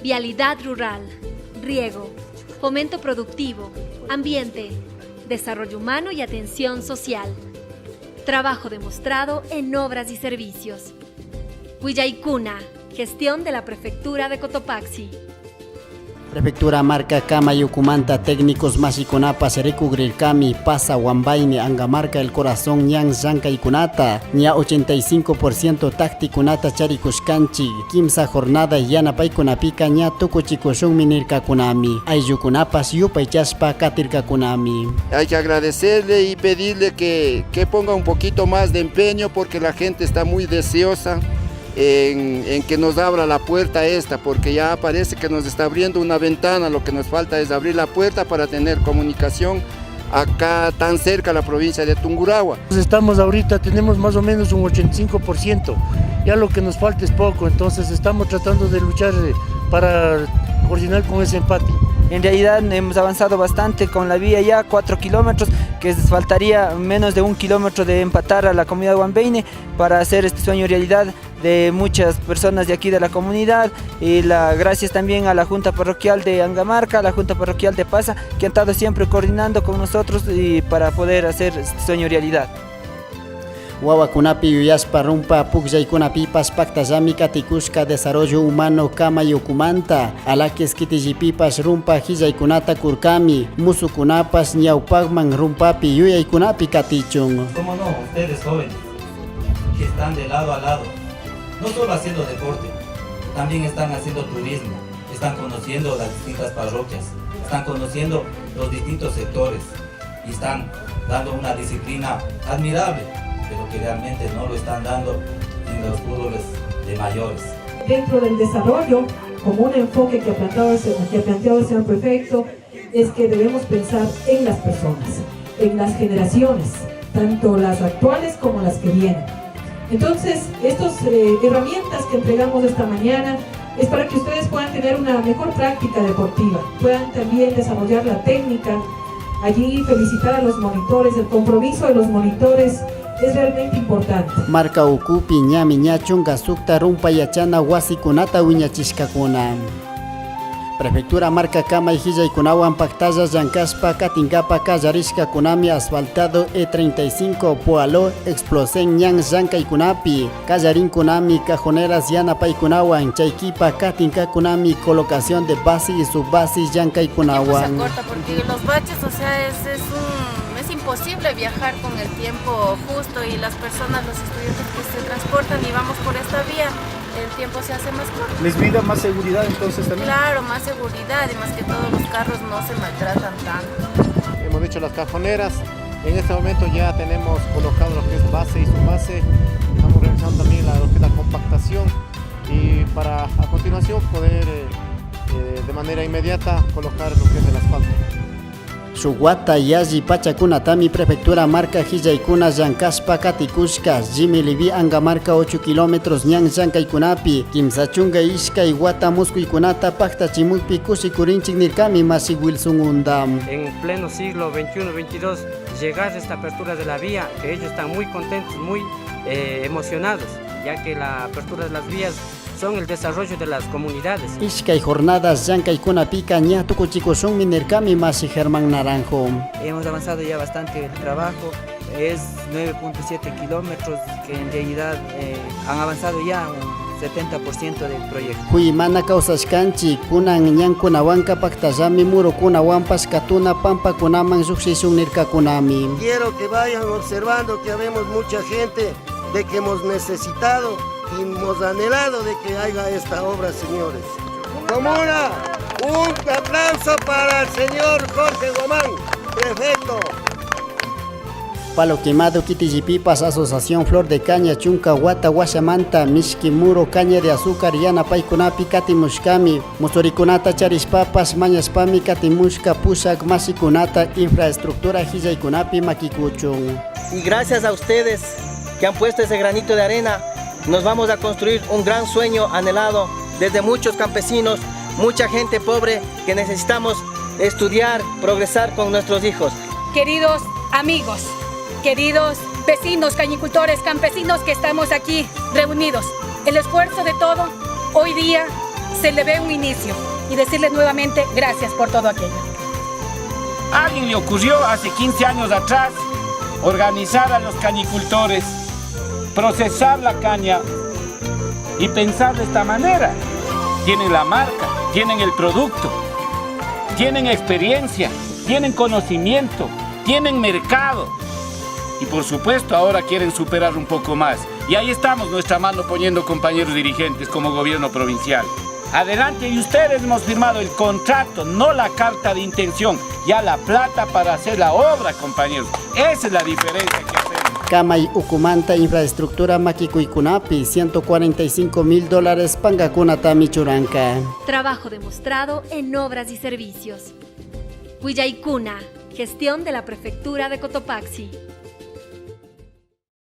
vialidad rural, riego, fomento productivo, ambiente, desarrollo humano y atención social. Trabajo demostrado en obras y servicios. Huillaicuna, gestión de la Prefectura de Cotopaxi. Prefectura marca Kama Yucumanta técnicos masiconapas recubrir Kami pasa Wambaini Angamarca el corazón Ñan Zanca y Kunata ña 85% tácticunata charikuskanchi kimsa jornada yana paikunapika ña tukuchikushun minirka kunami ayukunapas yupaychaspa katirka kunami. Hay que agradecerle y pedirle que ponga un poquito más de empeño porque la gente está muy deseosa en que nos abra la puerta esta, porque ya parece que nos está abriendo una ventana. Lo que nos falta es abrir la puerta para tener comunicación acá tan cerca a la provincia de Tungurahua. Estamos ahorita, tenemos más o menos un 85%, ya lo que nos falta es poco, entonces estamos tratando de luchar para coordinar con ese empate. En realidad hemos avanzado bastante con la vía ya, 4 kilómetros, que faltaría menos de 1 kilómetro de empatar a la comunidad Huambeine para hacer este sueño realidad de muchas personas de aquí de la comunidad, y gracias también a la Junta Parroquial de Angamarca, a la Junta Parroquial de Pasa, que han estado siempre coordinando con nosotros y para poder hacer este sueño realidad. Wawakunapi yuyaspa rumpa pukyaykunapipas paktallami katikushka desarrollo humano Kama Yucumanta alakis kitijipipas rumpa hillaikunata kurkami musukunapas ñawpakman rumpapi yuyaykunapi katichun. ¿Cómo no? Ustedes jóvenes que están de lado a lado, no solo haciendo deporte, también están haciendo turismo, están conociendo las distintas parroquias, están conociendo los distintos sectores y están dando una disciplina admirable, pero que realmente no lo están dando en los fútboles de mayores. Dentro del desarrollo, como un enfoque que ha planteado el señor prefecto, es que debemos pensar en las personas, en las generaciones, tanto las actuales como las que vienen. Entonces, estas herramientas que entregamos esta mañana es para que ustedes puedan tener una mejor práctica deportiva, puedan también desarrollar la técnica. Allí felicitar a los monitores, el compromiso de los monitores es realmente importante. Marca ukupi ñami ñachunga sukta rumpa yachana wasikunata wiñachishkakuna. Prefectura marca Kama y Hillaicunawan Pactaya Yankaspa Katingapa Kallarishka Kunami asfaltado E35 Poalo Explosen Ñan Yanka y Kunapi Kallarin Kunami Cajoneras Yana Paikunawan Chaikipa Katinka Kunami colocación de base y subbase Yanka y Kunawan. Se corta porque los baches, o sea, es imposible viajar con el tiempo justo y las personas, los estudiantes que se transportan y vamos por esta vía, el tiempo se hace más corto. ¿Les brinda más seguridad entonces también? Claro, más seguridad y más que todos los carros no se maltratan tanto. Hemos dicho las cajoneras, en este momento ya tenemos colocado lo que es base y subbase, estamos realizando también lo que es la compactación y para a continuación poder de manera inmediata colocar lo que es el asfalto. Suguata Yaji Pachakunatami Prefectura marca Hillaikuna Yankaspa Katikushka Jimmy Livi Angamarca 8 kilómetros Ñan Yankaikunapi Kimsachunga Ishka Iguata Muskuikunata Pacta Chimulpi Kushikurinchik Nirkami Masi Wilson Undam. En pleno siglo XXI-XXII llegar a esta apertura de la vía, que ellos están muy contentos, muy emocionados, ya que la apertura de las vías son el desarrollo de las comunidades. Ishkay jornadas Yankaikunapica ña tukuchikushun Minerkami Masi Germán Naranjo. Hemos avanzado ya bastante el trabajo, es 9.7 kilómetros que en realidad han avanzado ya un 70% del proyecto. Huimana causashkanchi kunan ñankunawanka paktallami murukunawanpas katuna pampa kunaman suksishun nirkakunami. Quiero que vayan observando que habemos mucha gente de que hemos necesitado y hemos anhelado de que haya esta obra, señores. Comuna, un aplauso para el señor Jorge Guamán, prefecto. Palo Quemado Kitijipipas Asociación Flor de Caña Chunca Huata Guashamanta Mishki Muro Caña de Azúcar Yana Paikunapi Katimushkami Musorikunata Charispapas Mañaspami Katimushka Pushak Masikunata Infraestructura Hillaikunapi Makikuchun. Y gracias a ustedes que han puesto ese granito de arena, nos vamos a construir un gran sueño anhelado desde muchos campesinos, mucha gente pobre que necesitamos estudiar, progresar con nuestros hijos. Queridos amigos, queridos vecinos, cañicultores, campesinos que estamos aquí reunidos, el esfuerzo de todo hoy día se le ve un inicio y decirles nuevamente gracias por todo aquello. A alguien le ocurrió hace 15 años atrás organizar a los cañicultores, procesar la caña y pensar de esta manera. Tienen la marca, tienen el producto, tienen experiencia, tienen conocimiento, tienen mercado. Y por supuesto ahora quieren superar un poco más. Y ahí estamos nuestra mano poniendo, compañeros dirigentes, como gobierno provincial. Adelante, y ustedes hemos firmado el contrato, no la carta de intención, ya la plata para hacer la obra, compañeros. Esa es la diferencia que hacemos. Kamay Ukumanta infraestructura Makikuikunapi, $145,000 Pangakuna Michuranka. Trabajo demostrado en obras y servicios. Huillaykuna, gestión de la Prefectura de Cotopaxi.